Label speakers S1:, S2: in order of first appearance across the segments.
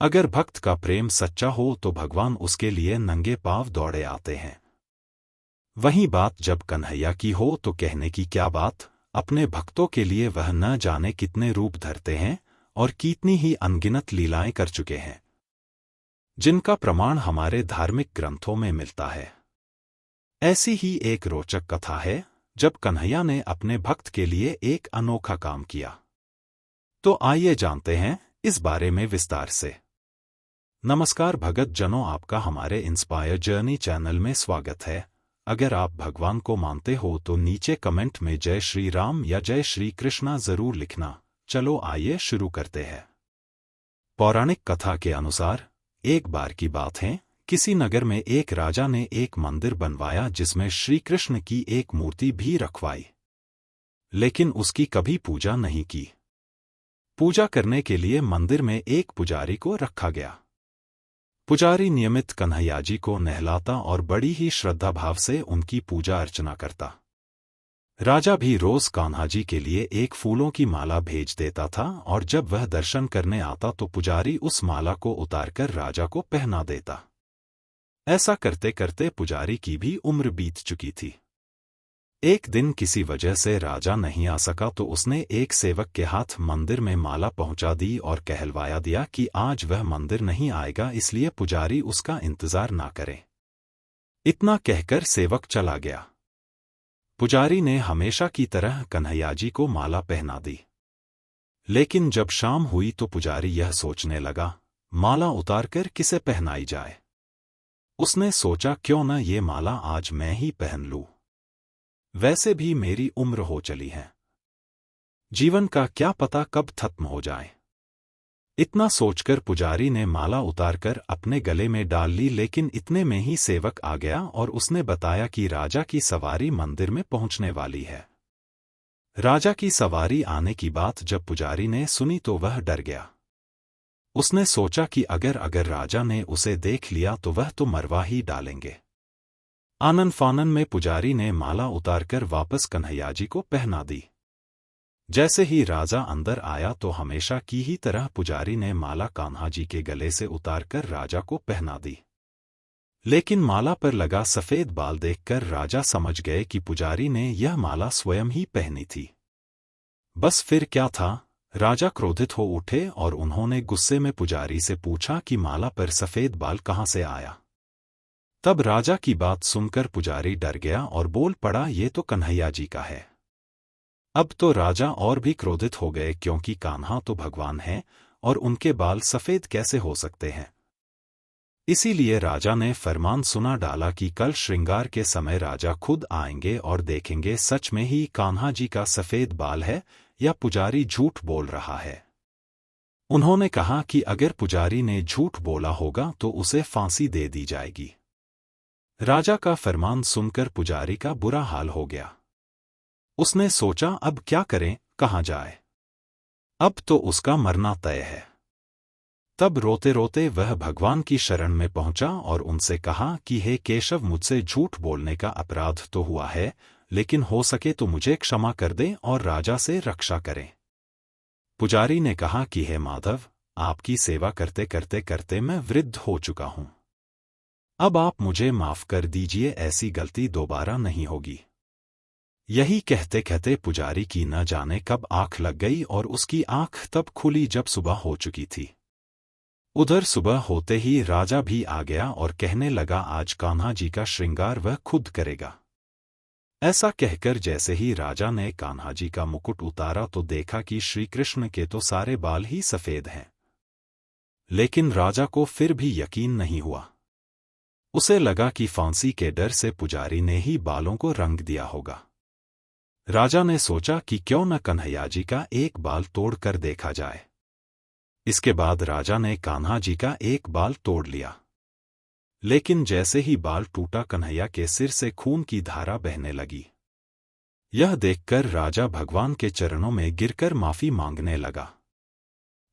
S1: अगर भक्त का प्रेम सच्चा हो तो भगवान उसके लिए नंगे पांव दौड़े आते हैं। वहीं बात जब कन्हैया की हो तो कहने की क्या बात। अपने भक्तों के लिए वह न जाने कितने रूप धरते हैं और कितनी ही अनगिनत लीलाएं कर चुके हैं, जिनका प्रमाण हमारे धार्मिक ग्रंथों में मिलता है। ऐसी ही एक रोचक कथा है जब कन्हैया ने अपने भक्त के लिए एक अनोखा काम किया। तो आइए जानते हैं इस बारे में विस्तार से। नमस्कार भगत जनों, आपका हमारे इंस्पायर जर्नी चैनल में स्वागत है। अगर आप भगवान को मानते हो तो नीचे कमेंट में जय श्री राम या जय श्री कृष्णा जरूर लिखना। चलो आइए शुरू करते हैं। पौराणिक कथा के अनुसार एक बार की बात है, किसी नगर में एक राजा ने एक मंदिर बनवाया जिसमें श्री कृष्ण की एक मूर्ति भी रखवाई, लेकिन उसकी कभी पूजा नहीं की। पूजा करने के लिए मंदिर में एक पुजारी को रखा गया। पुजारी नियमित कन्हैया जी को नहलाता और बड़ी ही श्रद्धा भाव से उनकी पूजा अर्चना करता। राजा भी रोज कान्हा जी के लिए एक फूलों की माला भेज देता था और जब वह दर्शन करने आता तो पुजारी उस माला को उतारकर राजा को पहना देता। ऐसा करते करते पुजारी की भी उम्र बीत चुकी थी। एक दिन किसी वजह से राजा नहीं आ सका तो उसने एक सेवक के हाथ मंदिर में माला पहुंचा दी और कहलवाया दिया कि आज वह मंदिर नहीं आएगा, इसलिए पुजारी उसका इंतजार ना करे। इतना कहकर सेवक चला गया। पुजारी ने हमेशा की तरह कन्हैया जी को माला पहना दी, लेकिन जब शाम हुई तो पुजारी यह सोचने लगा, माला उतारकर किसे पहनाई जाए। उसने सोचा क्यों न ये माला आज मैं ही पहन लूं, वैसे भी मेरी उम्र हो चली है, जीवन का क्या पता कब खत्म हो जाए। इतना सोचकर पुजारी ने माला उतारकर अपने गले में डाल ली, लेकिन इतने में ही सेवक आ गया और उसने बताया कि राजा की सवारी मंदिर में पहुंचने वाली है। राजा की सवारी आने की बात जब पुजारी ने सुनी तो वह डर गया। उसने सोचा कि अगर राजा ने उसे देख लिया तो वह तो मरवा ही डालेंगे। आनन फानन में पुजारी ने माला उतारकर वापस कन्हैया जी को पहना दी। जैसे ही राजा अंदर आया तो हमेशा की ही तरह पुजारी ने माला कान्हा जी के गले से उतारकर राजा को पहना दी, लेकिन माला पर लगा सफेद बाल देखकर राजा समझ गए कि पुजारी ने यह माला स्वयं ही पहनी थी। बस फिर क्या था, राजा क्रोधित हो उठे और उन्होंने गुस्से में पुजारी से पूछा कि माला पर सफेद बाल कहाँ से आया। तब राजा की बात सुनकर पुजारी डर गया और बोल पड़ा, ये तो कन्हैया जी का है। अब तो राजा और भी क्रोधित हो गए, क्योंकि कान्हा तो भगवान है और उनके बाल सफेद कैसे हो सकते हैं। इसीलिए राजा ने फरमान सुना डाला कि कल श्रृंगार के समय राजा खुद आएंगे और देखेंगे सच में ही कान्हा जी का सफेद बाल है या पुजारी झूठ बोल रहा है। उन्होंने कहा कि अगर पुजारी ने झूठ बोला होगा तो उसे फांसी दे दी जाएगी। राजा का फरमान सुनकर पुजारी का बुरा हाल हो गया। उसने सोचा अब क्या करें, कहाँ जाए, अब तो उसका मरना तय है। तब रोते रोते वह भगवान की शरण में पहुंचा और उनसे कहा कि हे केशव, मुझसे झूठ बोलने का अपराध तो हुआ है, लेकिन हो सके तो मुझे क्षमा कर दें और राजा से रक्षा करें। पुजारी ने कहा कि हे माधव, आपकी सेवा करते करते करते मैं वृद्ध हो चुका हूं, अब आप मुझे माफ कर दीजिए, ऐसी गलती दोबारा नहीं होगी। यही कहते कहते पुजारी की न जाने कब आंख लग गई और उसकी आंख तब खुली जब सुबह हो चुकी थी। उधर सुबह होते ही राजा भी आ गया और कहने लगा, आज कान्हा जी का श्रृंगार वह खुद करेगा। ऐसा कहकर जैसे ही राजा ने कान्हा जी का मुकुट उतारा तो देखा कि श्री कृष्ण के तो सारे बाल ही सफेद हैं। लेकिन राजा को फिर भी यकीन नहीं हुआ। उसे लगा कि फांसी के डर से पुजारी ने ही बालों को रंग दिया होगा। राजा ने सोचा कि क्यों न कन्हैया जी का एक बाल तोड़ कर देखा जाए। इसके बाद राजा ने कान्हा जी का एक बाल तोड़ लिया, लेकिन जैसे ही बाल टूटा कन्हैया के सिर से खून की धारा बहने लगी। यह देखकर राजा भगवान के चरणों में गिरकर माफी मांगने लगा।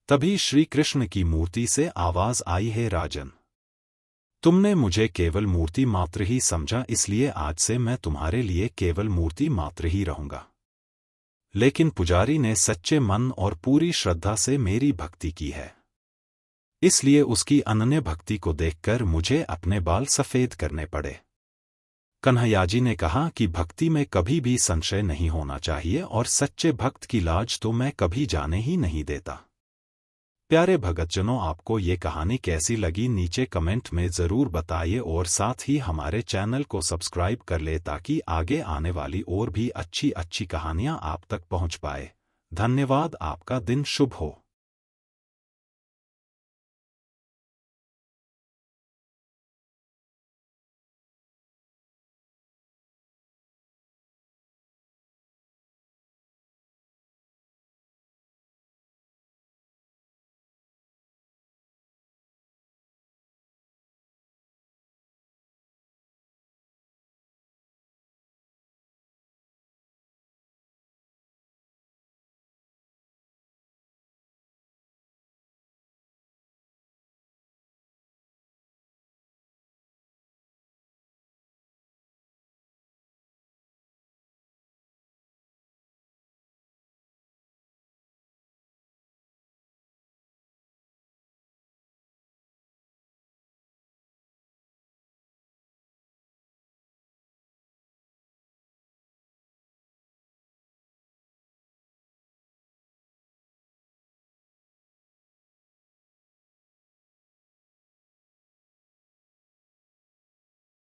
S1: तभी श्री कृष्ण की मूर्ति से आवाज आई, हे राजन, तुमने मुझे केवल मूर्ति मात्र ही समझा, इसलिए आज से मैं तुम्हारे लिए केवल मूर्ति मात्र ही रहूंगा। लेकिन पुजारी ने सच्चे मन और पूरी श्रद्धा से मेरी भक्ति की है। इसलिए उसकी अनन्य भक्ति को देखकर मुझे अपने बाल सफ़ेद करने पड़े। कन्हैयाजी ने कहा कि भक्ति में कभी भी संशय नहीं होना चाहिए और सच्चे भक्त की लाज तो मैं कभी जाने ही नहीं देता। प्यारे भगतजनों, आपको ये कहानी कैसी लगी नीचे कमेंट में ज़रूर बताइए और साथ ही हमारे चैनल को सब्सक्राइब कर ले ताकि आगे आने वाली और भी अच्छी अच्छी कहानियाँ आप तक पहुँच पाए। धन्यवाद। आपका दिन शुभ हो।